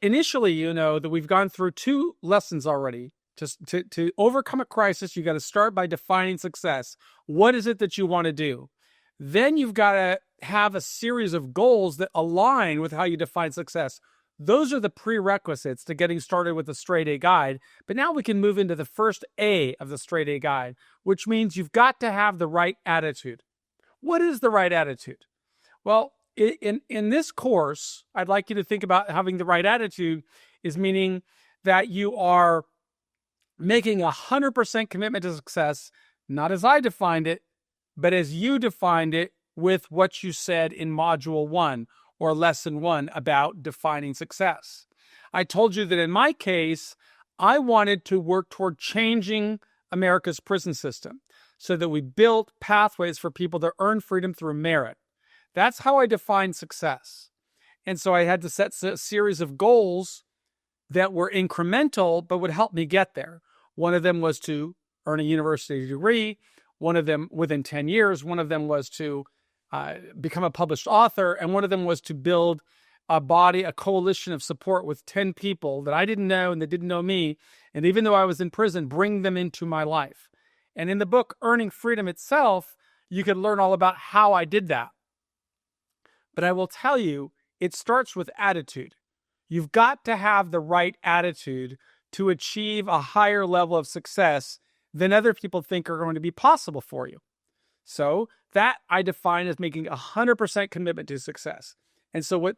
initially, that we've gone through two lessons already. To overcome a crisis, you got to start by defining success. What is it that you want to do? Then you've got to have a series of goals that align with how you define success. Those are the prerequisites to getting started with the straight A guide. But now we can move into the first A of the straight A guide, which means you've got to have the right attitude. What is the right attitude? Well, in this course, I'd like you to think about having the right attitude is meaning that you are making 100% commitment to success, not as I defined it, but as you defined it with what you said in Module 1 or Lesson 1 about defining success. I told you that in my case, I wanted to work toward changing America's prison system so that we built pathways for people to earn freedom through merit. That's how I define success. And so I had to set a series of goals that were incremental, but would help me get there. One of them was to earn a university degree. One of them within 10 years. One of them was to become a published author. And one of them was to build a coalition of support with 10 people that I didn't know and that didn't know me. And even though I was in prison, bring them into my life. And in the book, Earning Freedom itself, you could learn all about how I did that. But I will tell you, it starts with attitude. You've got to have the right attitude to achieve a higher level of success than other people think are going to be possible for you. So that I define as making 100% commitment to success. And so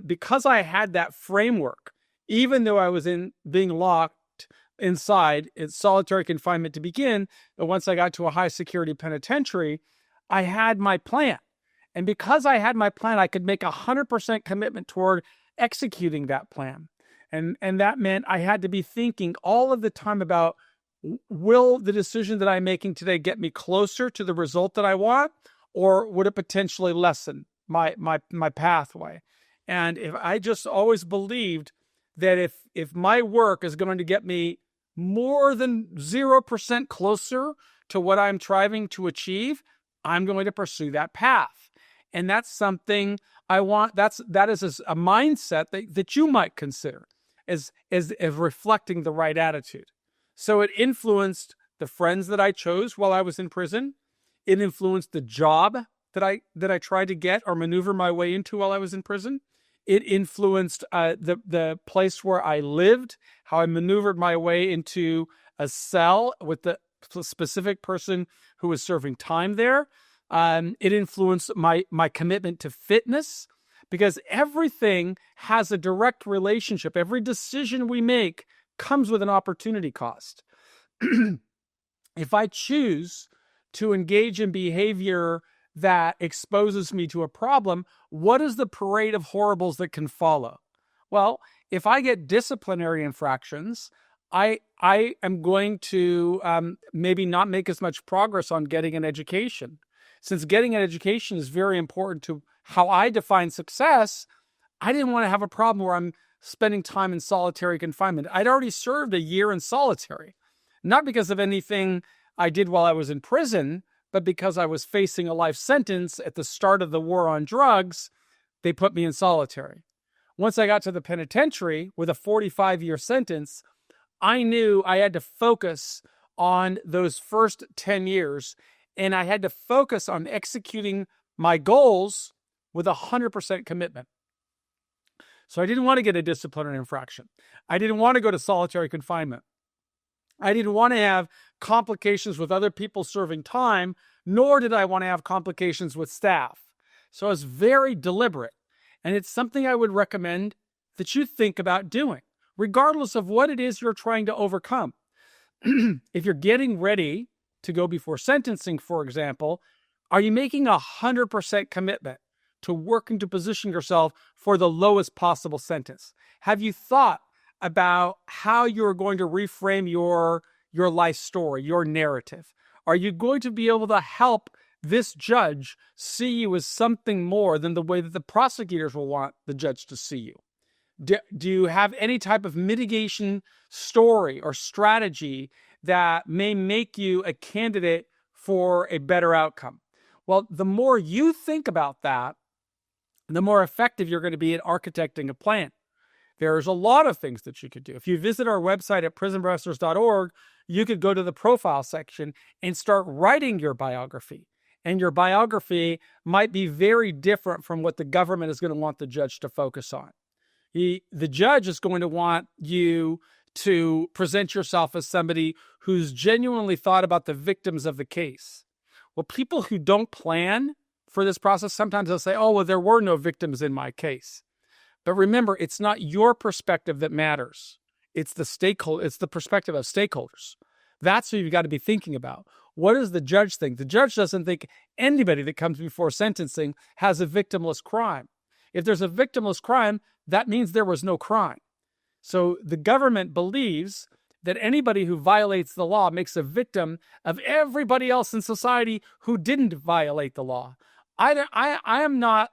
because I had that framework, even though I was being locked inside in solitary confinement to begin, but once I got to a high security penitentiary, I had my plan. And because I had my plan, I could make 100% commitment toward executing that plan. And that meant I had to be thinking all of the time about, will the decision that I'm making today get me closer to the result that I want, or would it potentially lessen my pathway? And if I just always believed that if my work is going to get me more than 0% closer to what I'm trying to achieve, I'm going to pursue that path. And that's something I want. That is a mindset that you might consider as reflecting the right attitude. So it influenced the friends that I chose while I was in prison. It influenced the job that I tried to get or maneuver my way into while I was in prison. It influenced the place where I lived, how I maneuvered my way into a cell with the specific person who was serving time there. It influenced my commitment to fitness, because everything has a direct relationship. Every decision we make comes with an opportunity cost. If I choose to engage in behavior that exposes me to a problem, what is the parade of horribles that can follow? Well, if I get disciplinary infractions, I am going to maybe not make as much progress on getting an education. Since getting an education is very important to how I define success, I didn't want to have a problem where I'm spending time in solitary confinement. I'd already served a year in solitary, not because of anything I did while I was in prison, but because I was facing a life sentence at the start of the war on drugs. They put me in solitary. Once I got to the penitentiary with a 45-year sentence, I knew I had to focus on those first 10 years, and I had to focus on executing my goals with 100% commitment. So I didn't want to get a disciplinary infraction. I didn't want to go to solitary confinement. I didn't want to have complications with other people serving time, nor did I want to have complications with staff. So I was very deliberate. And it's something I would recommend that you think about doing, regardless of what it is you're trying to overcome. If you're getting ready to go before sentencing, for example, are you making 100% commitment to working to position yourself for the lowest possible sentence? Have you thought about how you're going to reframe your life story, your narrative? Are you going to be able to help this judge see you as something more than the way that the prosecutors will want the judge to see you? Do you have any type of mitigation story or strategy that may make you a candidate for a better outcome? Well, the more you think about that, the more effective you're going to be at architecting a plan. There's a lot of things that you could do. If you visit our website at prisonprofessors.org, you could go to the profile section and start writing your biography. And your biography might be very different from what the government is going to want the judge to focus on. The judge is going to want you to present yourself as somebody who's genuinely thought about the victims of the case. Well, people who don't plan for this process, sometimes they'll say, oh, well, there were no victims in my case. But remember, it's not your perspective that matters. It's the perspective of stakeholders. That's who you've got to be thinking about. What does the judge think? The judge doesn't think anybody that comes before sentencing has a victimless crime. If there's a victimless crime, that means there was no crime. So the government believes that anybody who violates the law makes a victim of everybody else in society who didn't violate the law. I am not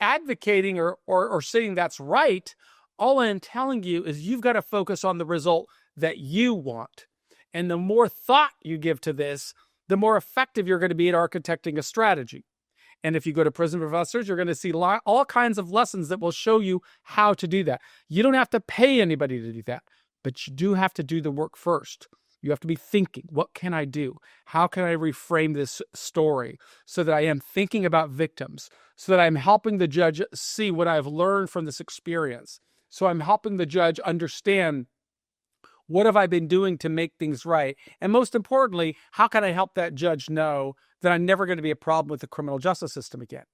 advocating or saying that's right. All I'm telling you is you've got to focus on the result that you want. And the more thought you give to this, the more effective you're going to be at architecting a strategy. And if you go to Prison Professors, you're going to see all kinds of lessons that will show you how to do that. You don't have to pay anybody to do that, but you do have to do the work first. You have to be thinking, what can I do? How can I reframe this story so that I am thinking about victims, so that I'm helping the judge see what I've learned from this experience? So I'm helping the judge understand, what have I been doing to make things right? And most importantly, how can I help that judge know that I'm never going to be a problem with the criminal justice system again?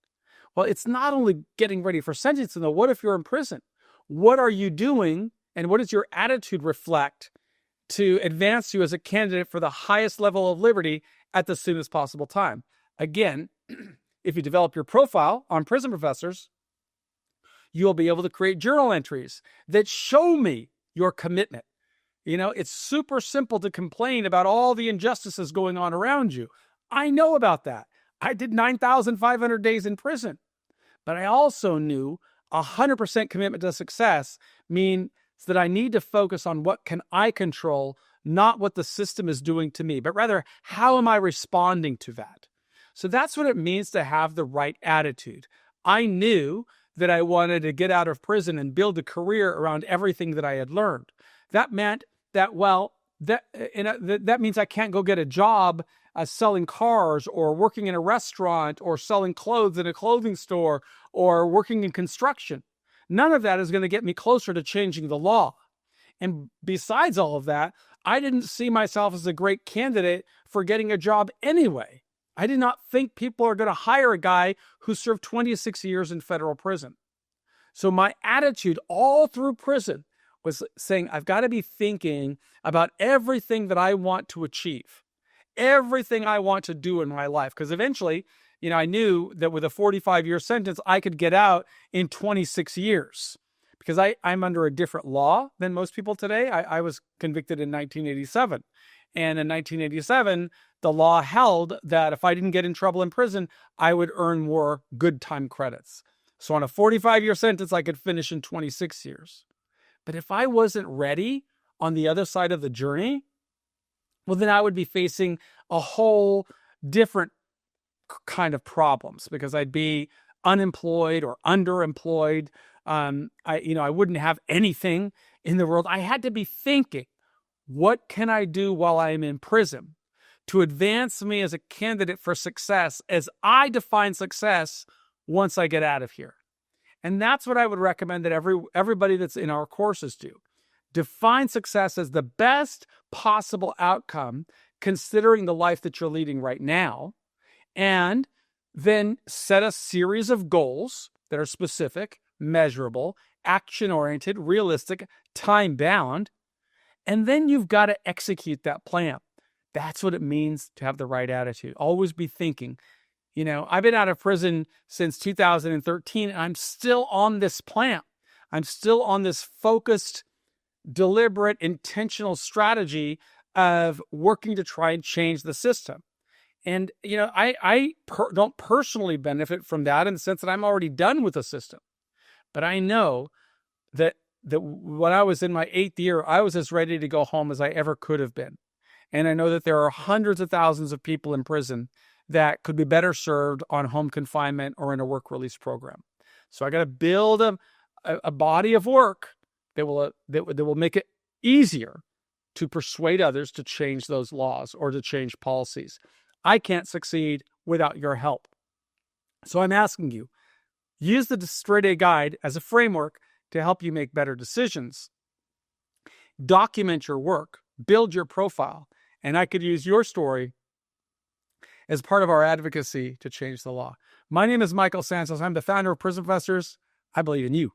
Well, it's not only getting ready for sentencing, though. What if you're in prison? What are you doing, and what does your attitude reflect to advance you as a candidate for the highest level of liberty at the soonest possible time? Again, if you develop your profile on Prison Professors, you'll be able to create journal entries that show me your commitment. You know, it's super simple to complain about all the injustices going on around you. I know about that. I did 9,500 days in prison. But I also knew 100% commitment to success means that I need to focus on what can I control, not what the system is doing to me, but rather, how am I responding to that? So that's what it means to have the right attitude. I knew that I wanted to get out of prison and build a career around everything that I had learned. That meant that, that means I can't go get a job selling cars or working in a restaurant or selling clothes in a clothing store or working in construction. None of that is going to get me closer to changing the law. And besides all of that, I didn't see myself as a great candidate for getting a job anyway. I did not think people are going to hire a guy who served 26 years in federal prison. So my attitude all through prison was saying, I've got to be thinking about everything that I want to achieve, everything I want to do in my life. Because eventually, I knew that with a 45-year sentence, I could get out in 26 years. Because I'm under a different law than most people today. I was convicted in 1987. And in 1987, the law held that if I didn't get in trouble in prison, I would earn more good time credits. So on a 45-year sentence, I could finish in 26 years. But if I wasn't ready on the other side of the journey, well, then I would be facing a whole different kind of problems because I'd be unemployed or underemployed. I wouldn't have anything in the world. I had to be thinking, what can I do while I'm in prison to advance me as a candidate for success as I define success once I get out of here? And that's what I would recommend that everybody that's in our courses do. Define success as the best possible outcome considering the life that you're leading right now, and then set a series of goals that are specific, measurable, action-oriented, realistic, time-bound, and then you've got to execute that plan. That's what it means to have the right attitude. Always be thinking. I've been out of prison since 2013, and I'm still on this plan. I'm still on this focused, deliberate, intentional strategy of working to try and change the system. And, I don't personally benefit from that in the sense that I'm already done with the system. But I know that when I was in my 8th year, I was as ready to go home as I ever could have been. And I know that there are hundreds of thousands of people in prison that could be better served on home confinement or in a work release program. So I got to build a body of work that will make it easier to persuade others to change those laws or to change policies. I can't succeed without your help. So I'm asking you, use the Straight A Guide as a framework to help you make better decisions. Document your work, build your profile, and I could use your story as part of our advocacy to change the law. My name is Michael Santos. I'm the founder of Prison Professors. I believe in you.